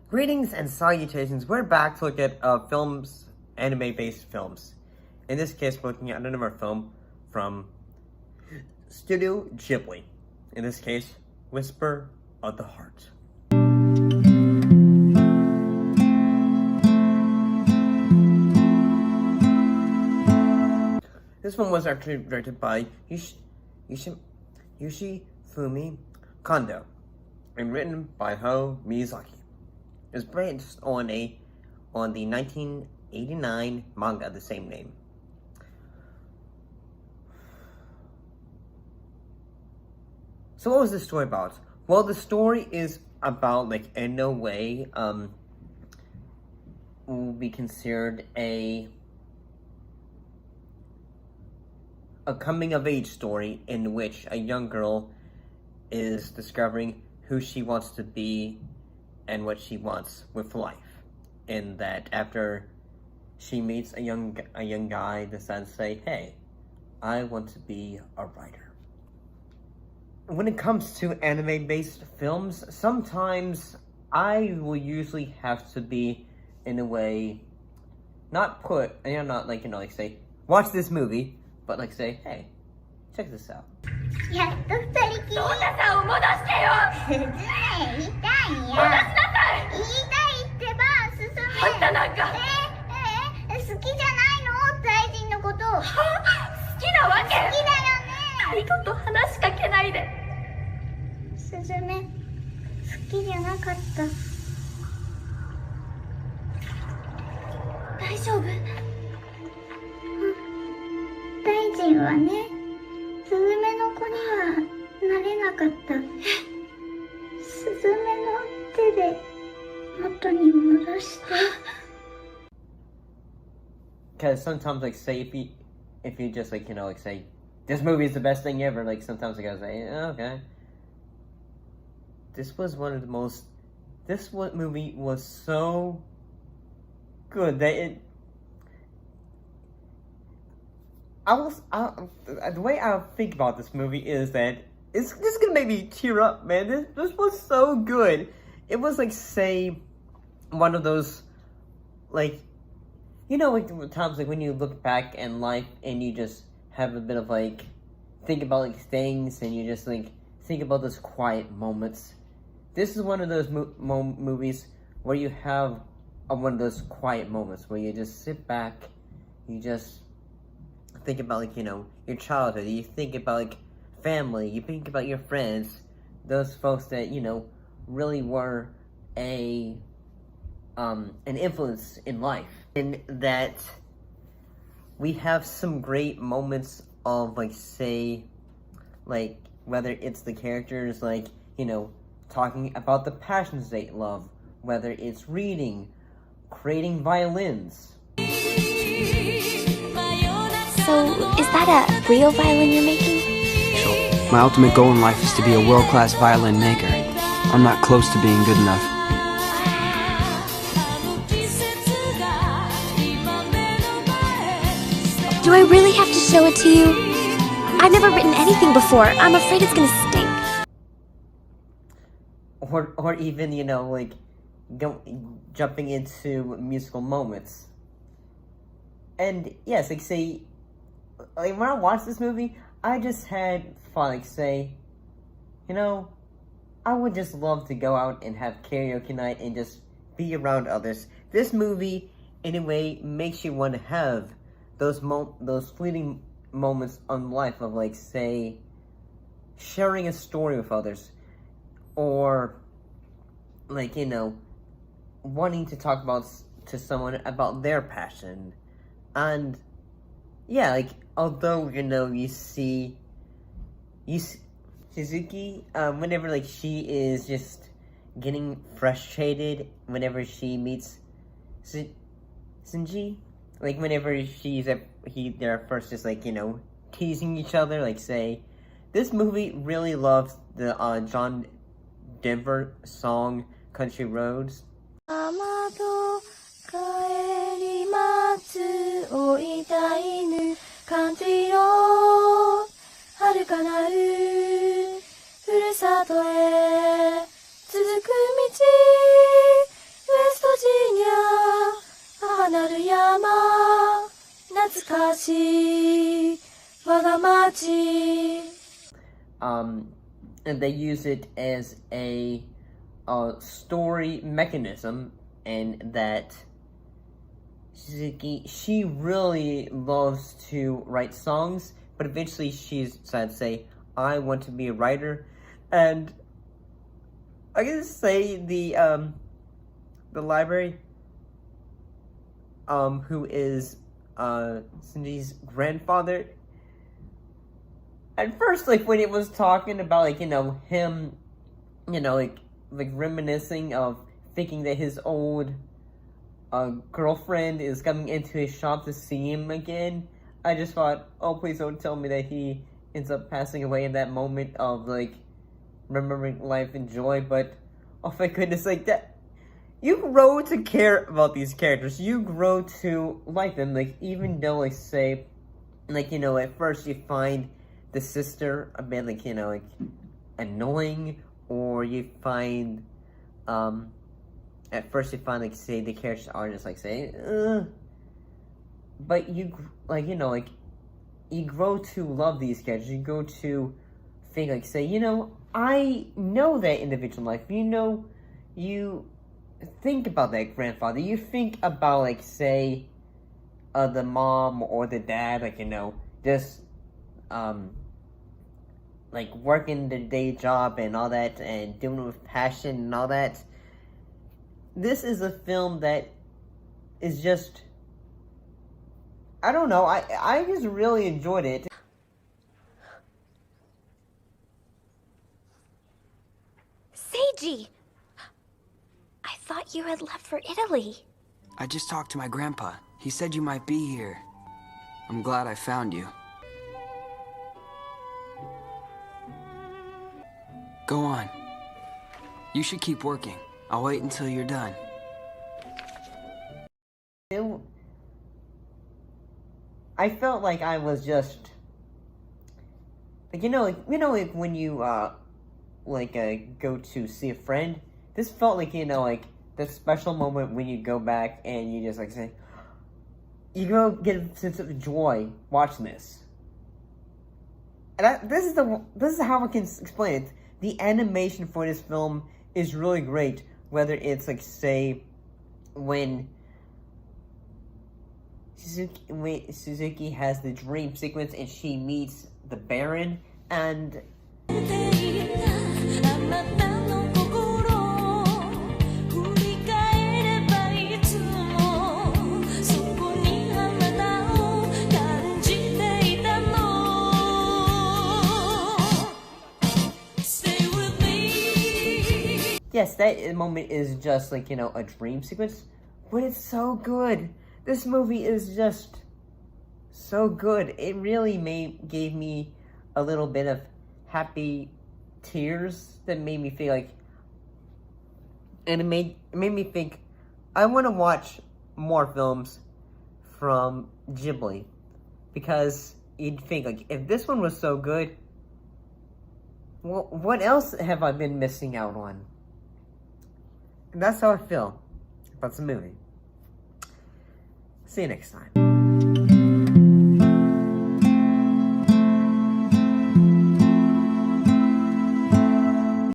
Greetings and salutations. We're back to look at films, anime-based films. In this case, we're looking at another film from Studio Ghilbi. In this case, Whisper of the Heart. This one was actually directed by Yoshifumi Kondo and written by Miyazaki. It was based on the 1989 manga of the same name. So what was the story about? Well, the story is about, like, in no way will be considered a coming of age story in which a young girl is discovering who she wants to be and what she wants with life. And that after she meets a young guy, decides to say, hey, I want to be a writer. When it comes to anime-based films, sometimes I will usually have to be, in a way, not like say, watch this movie, but like say, hey, check this out. Because sometimes, like, say, if you just, like, like, say, this movie is the best thing ever, like, sometimes I gotta say, okay. This movie was so good that the way I think about this movie is that this is gonna make me tear up, man. This was so good. It was like, say, one of those, like, like times like when you look back in life and you just have a bit of like think about like things and you just like think about those quiet moments. This is one of those movies where you have one of those quiet moments where you just sit back, you just think about like your childhood, you think about like family, you think about your friends, those folks that really were an influence in life, and that we have some great moments of like say like whether it's the characters like talking about the passions they love, whether it's reading, creating violins. So, is that a real violin you're making? So, my ultimate goal in life is to be a world-class violin maker. I'm not close to being good enough. Do I really have to show it to you? I've never written anything before. I'm afraid it's gonna stink. Or even, like, jumping into musical moments. And yes, like say, like when I watched this movie, I just had fun. Like say, I would just love to go out and have karaoke night and just be around others. This movie, in a way, makes you want to have those fleeting moments in life of like say, sharing a story with others, or like wanting to talk to someone about their passion. And yeah, like although you see Suzuki whenever like she is just getting frustrated whenever she meets Shinji, like whenever they're first just like teasing each other, like say this movie really loves the John Denver song Country Roads. 追いた犬 Country road かなるふるさとへ続く道ウェストジニア母なる山懐かしい我が町 And they use it as a story mechanism, and that Suzuki, she really loves to write songs, but eventually she's decided to say, I want to be a writer. And I gotta say the library, who is Cindy's grandfather, at first, like, when it was talking about, like, him, like reminiscing of thinking that his old girlfriend is coming into his shop to see him again, I just thought, oh, please don't tell me that he ends up passing away in that moment of, like, remembering life and joy. But, oh my goodness, like, that, you grow to care about these characters, you grow to like them, like, even though, like, say, like, at first you find the sister a bit, like, like, annoying, or you find, at first you find, like, say, the characters are just, like, say, but you, like, like, you grow to love these characters, you go to think, like, say, I know that individual life, you think about that grandfather, you think about, like, say, the mom or the dad, like, just, like, working the day job and all that, and doing it with passion and all that. This is a film that is just, I don't know, I just really enjoyed it. Seiji! I thought you had left for Italy. I just talked to my grandpa. He said you might be here. I'm glad I found you. Go on. You should keep working. I'll wait until you're done. I felt like I was just, like, like when you, go to see a friend. This felt like, like, the special moment when you go back and you just, like, say, you go get a sense of joy watching this. And this is how I can explain it. The animation for this film is really great, whether it's, like, say, when Suzuki has the dream sequence and she meets the Baron, and yes, that moment is just, like, a dream sequence, but it's so good. This movie is just so good. It really gave me a little bit of happy tears that made me feel like, and it made me think, I want to watch more films from Ghibli, because you'd think, like, if this one was so good, well, what else have I been missing out on? And that's how I feel about the movie. See you next time.